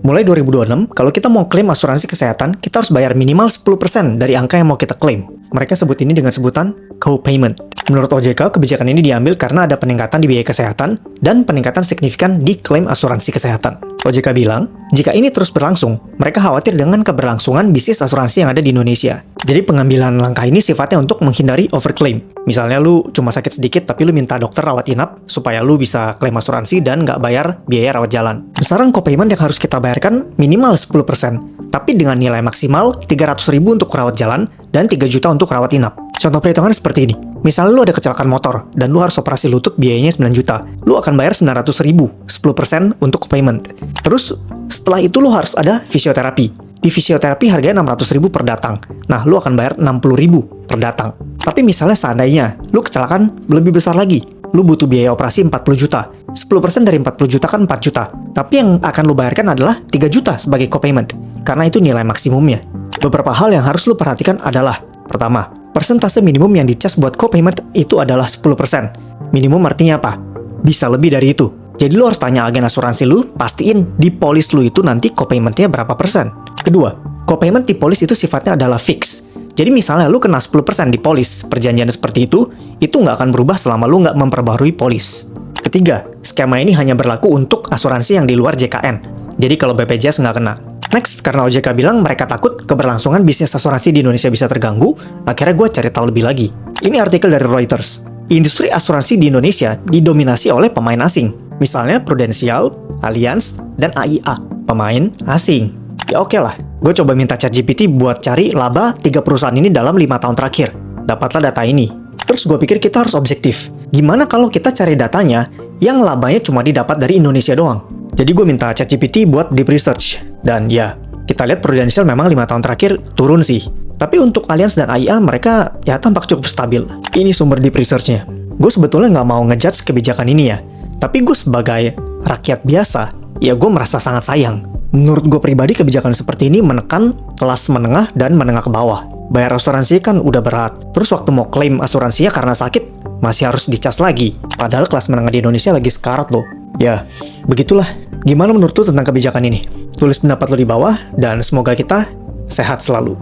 Mulai 2026, kalau kita mau klaim asuransi kesehatan, kita harus bayar minimal 10% dari angka yang mau kita klaim. Mereka sebut ini dengan sebutan co-payment. Menurut OJK, kebijakan ini diambil karena ada peningkatan di biaya kesehatan dan peningkatan signifikan di klaim asuransi kesehatan. OJK bilang, jika ini terus berlangsung, mereka khawatir dengan keberlangsungan bisnis asuransi yang ada di Indonesia. Jadi pengambilan langkah ini sifatnya untuk menghindari overclaim. Misalnya lu cuma sakit sedikit tapi lu minta dokter rawat inap supaya lu bisa klaim asuransi dan nggak bayar biaya rawat jalan. Besaran co-payment yang harus kita bayarkan minimal 10%, tapi dengan nilai maksimal 300.000 untuk rawat jalan dan 3 juta untuk rawat inap. Contoh perhitungan seperti ini. Misalnya lu ada kecelakaan motor dan lu harus operasi lutut biayanya 9 juta. Lu akan bayar 900.000, 10% untuk co-payment. Terus setelah itu lu harus ada fisioterapi. Di fisioterapi harganya 600.000 per datang. Nah, lu akan bayar 60.000 per datang. Tapi misalnya seandainya lu kecelakaan lebih besar lagi. Lu butuh biaya operasi 40 juta. 10% dari 40 juta kan 4 juta. Tapi yang akan lu bayarkan adalah 3 juta sebagai co-payment. Karena itu nilai maksimumnya. Beberapa hal yang harus lu perhatikan adalah: pertama, persentase minimum yang dicas buat co-payment itu adalah 10%. Minimum artinya apa? Bisa lebih dari itu. Jadi lu harus tanya agen asuransi lu, pastiin di polis lu itu nanti co-payment-nya berapa persen. Kedua, co-payment di polis itu sifatnya adalah fix. Jadi misalnya lu kena 10% di polis, perjanjian seperti itu nggak akan berubah selama lu nggak memperbaharui polis. Ketiga, skema ini hanya berlaku untuk asuransi yang di luar JKN. Jadi kalau BPJS nggak kena. Next, karena OJK bilang mereka takut keberlangsungan bisnis asuransi di Indonesia bisa terganggu, akhirnya gue cari tahu lebih lagi. Ini artikel dari Reuters. Industri asuransi di Indonesia didominasi oleh pemain asing. Misalnya Prudential, Allianz, dan AIA. Pemain asing. Ya oke lah, gue coba minta ChatGPT buat cari laba 3 perusahaan ini dalam 5 tahun terakhir. Dapatlah data ini. Terus gue pikir kita harus objektif. Gimana kalau kita cari datanya yang labanya cuma didapat dari Indonesia doang? Jadi gue minta ChatGPT buat deep research. Dan ya, kita lihat Prudential memang 5 tahun terakhir turun sih. Tapi untuk Allianz dan AIA mereka ya tampak cukup stabil. Ini sumber deep research-nya. Gue sebetulnya nggak mau ngejudge kebijakan ini ya. Tapi gue sebagai rakyat biasa, ya gue merasa sangat sayang. Menurut gue pribadi kebijakan seperti ini menekan kelas menengah dan menengah ke bawah. Bayar asuransi kan udah berat. Terus waktu mau klaim asuransinya karena sakit, masih harus dicas lagi. Padahal kelas menengah di Indonesia lagi sekarat loh. Ya, begitulah. Gimana menurut lu tentang kebijakan ini? Tulis pendapat lu di bawah, dan semoga kita sehat selalu.